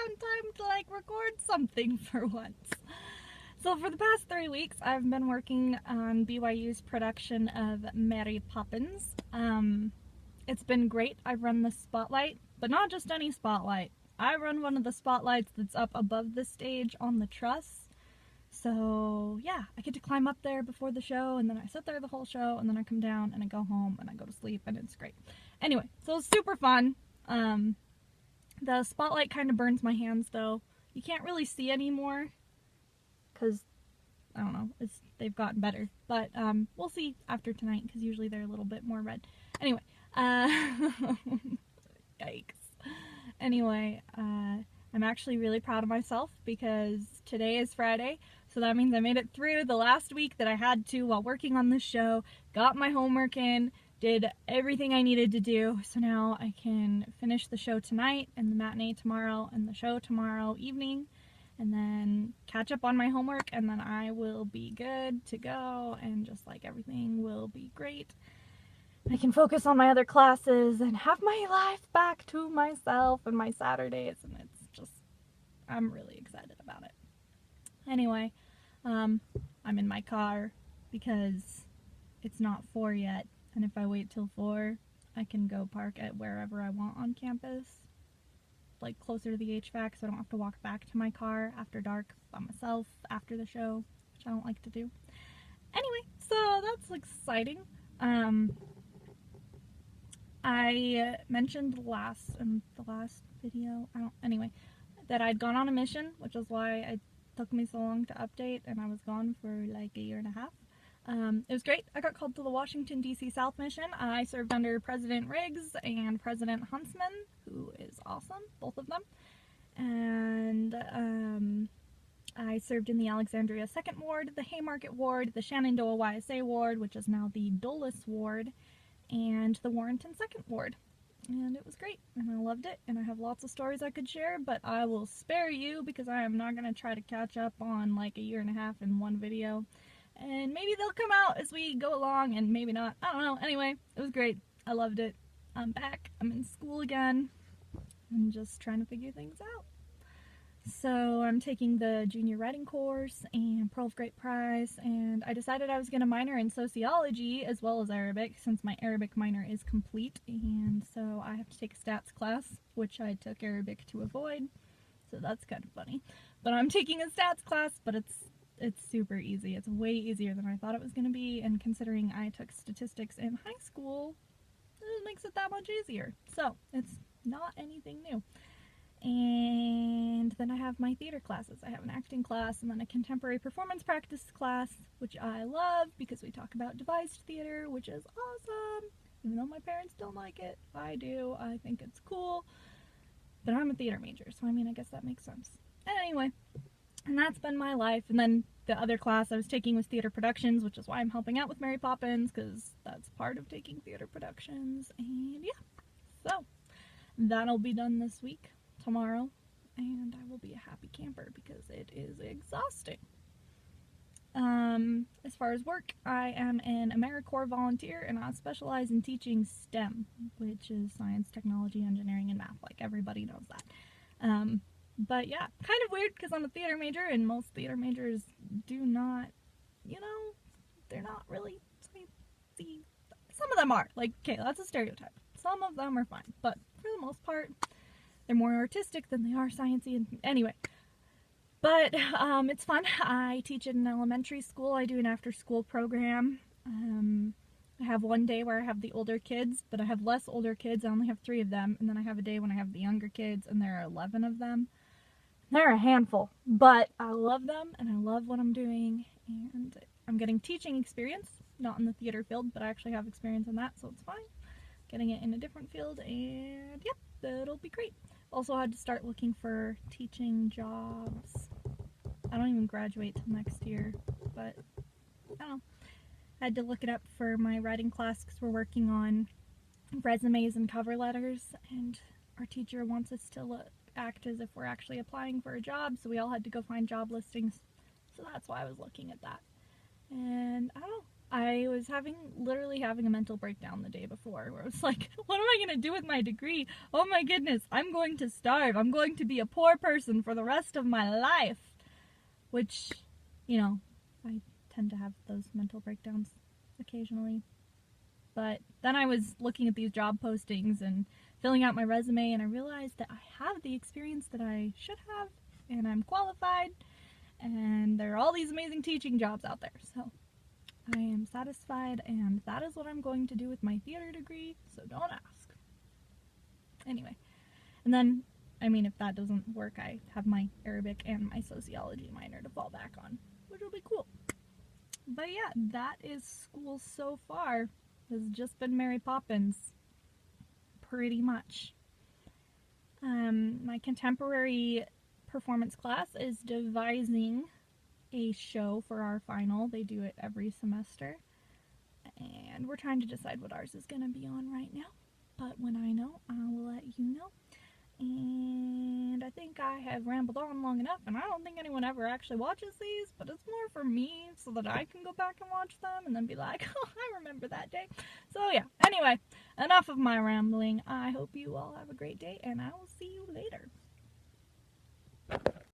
found time to like record something for once. So for the past 3 weeks, I've been working on BYU's production of Mary Poppins. It's been great. I've run the spotlight, but not just any spotlight. I run one of the spotlights that's up above the stage on the truss. So yeah, I get to climb up there before the show, and then I sit there the whole show, and then I come down and I go home and I go to sleep, and it's great. Anyway, so it's super fun. The spotlight kind of burns my hands though. You can't really see anymore because I don't know, they've gotten better. But we'll see after tonight because usually they're a little bit more red. Anyway, yikes. Anyway, I'm actually really proud of myself because today is Friday, so that means I made it through the last week that I had to while working on this show, got my homework in, did everything I needed to do, so now I can finish the show tonight and the matinee tomorrow and the show tomorrow evening, and then catch up on my homework, and then I will be good to go, and just like everything will be great. I can focus on my other classes and have my life back to myself and my Saturdays, and it's just, I'm really excited about it. Anyway, I'm in my car because it's not 4 yet, and if I wait till 4, I can go park at wherever I want on campus, like closer to the HVAC, so I don't have to walk back to my car after dark by myself after the show, which I don't like to do. Anyway, so that's exciting. I mentioned in the last video, that I'd gone on a mission, which is why it took me so long to update, and I was gone for like a year and a half. It was great. I got called to the Washington, D.C. South mission. I served under President Riggs and President Huntsman, who is awesome, both of them. And I served in the Alexandria 2nd Ward, the Haymarket Ward, the Shenandoah YSA Ward, which is now the Dulles Ward, and the Warrenton 2nd Ward. And it was great, and I loved it, and I have lots of stories I could share, but I will spare you because I am not going to try to catch up on like a year and a half in one video. And maybe they'll come out as we go along, and maybe not. I don't know. Anyway, it was great. I loved it. I'm back. I'm in school again. I'm just trying to figure things out. So I'm taking the junior writing course and Pearl of Great Price, and I decided I was going to minor in sociology as well as Arabic since my Arabic minor is complete, and so I have to take a stats class, which I took Arabic to avoid, so that's kind of funny. But I'm taking a stats class, but it's super easy. It's way easier than I thought it was going to be, and considering I took statistics in high school, it makes it that much easier. So it's not anything new. And then I have my theater classes. I have an acting class and then a contemporary performance practice class, which I love because we talk about devised theater, which is awesome. Even though my parents don't like it, I do. I think it's cool. But I'm a theater major, so I mean, I guess that makes sense. Anyway, and that's been my life. And then the other class I was taking was theater productions, which is why I'm helping out with Mary Poppins, because that's part of taking theater productions. And yeah, so that'll be done this week, tomorrow, and I will be a happy camper because it is exhausting. As far as work, I am an AmeriCorps volunteer, and I specialize in teaching STEM, which is science, technology, engineering, and math. Like, everybody knows that. But yeah, kind of weird because I'm a theater major, and most theater majors do not, they're not really sciencey. Some of them are. Like, okay, that's a stereotype. Some of them are fine, but for the most part, they're more artistic than they are sciencey. And anyway, but it's fun. I teach at an elementary school. I do an after-school program. I have one day where I have the older kids, but I have less older kids. I only have 3 of them. And then I have a day when I have the younger kids, and there are 11 of them. They're a handful, but I love them, and I love what I'm doing, and I'm getting teaching experience, not in the theater field, but I actually have experience in that, so it's fine. Getting it in a different field, and yep, that'll be great. Also had to start looking for teaching jobs. I don't even graduate till next year, but I don't know. I had to look it up for my writing class because we're working on resumes and cover letters, and our teacher wants us to act as if we're actually applying for a job, so we all had to go find job listings. So that's why I was looking at that. And I don't know, I was literally having a mental breakdown the day before where I was like, what am I going to do with my degree? Oh my goodness, I'm going to starve. I'm going to be a poor person for the rest of my life. Which, I tend to have those mental breakdowns occasionally. But then I was looking at these job postings and filling out my resume, and I realized that I have the experience that I should have, and I'm qualified, and there are all these amazing teaching jobs out there. So I am satisfied, and that is what I'm going to do with my theater degree, so don't ask. Anyway, and then, if that doesn't work, I have my Arabic and my sociology minor to fall back on, which will be cool. But yeah, that is school so far. Has just been Mary Poppins, pretty much. My contemporary performance class is devising a show for our final. They do it every semester, and we're trying to decide what ours is going to be on right now. But when I know, I will let you know. And I think I have rambled on long enough, and I don't think anyone ever actually watches these, but it's more for me so that I can go back and watch them and then be like, oh, I remember that day. So yeah, anyway, enough of my rambling. I hope you all have a great day, and I will see you later.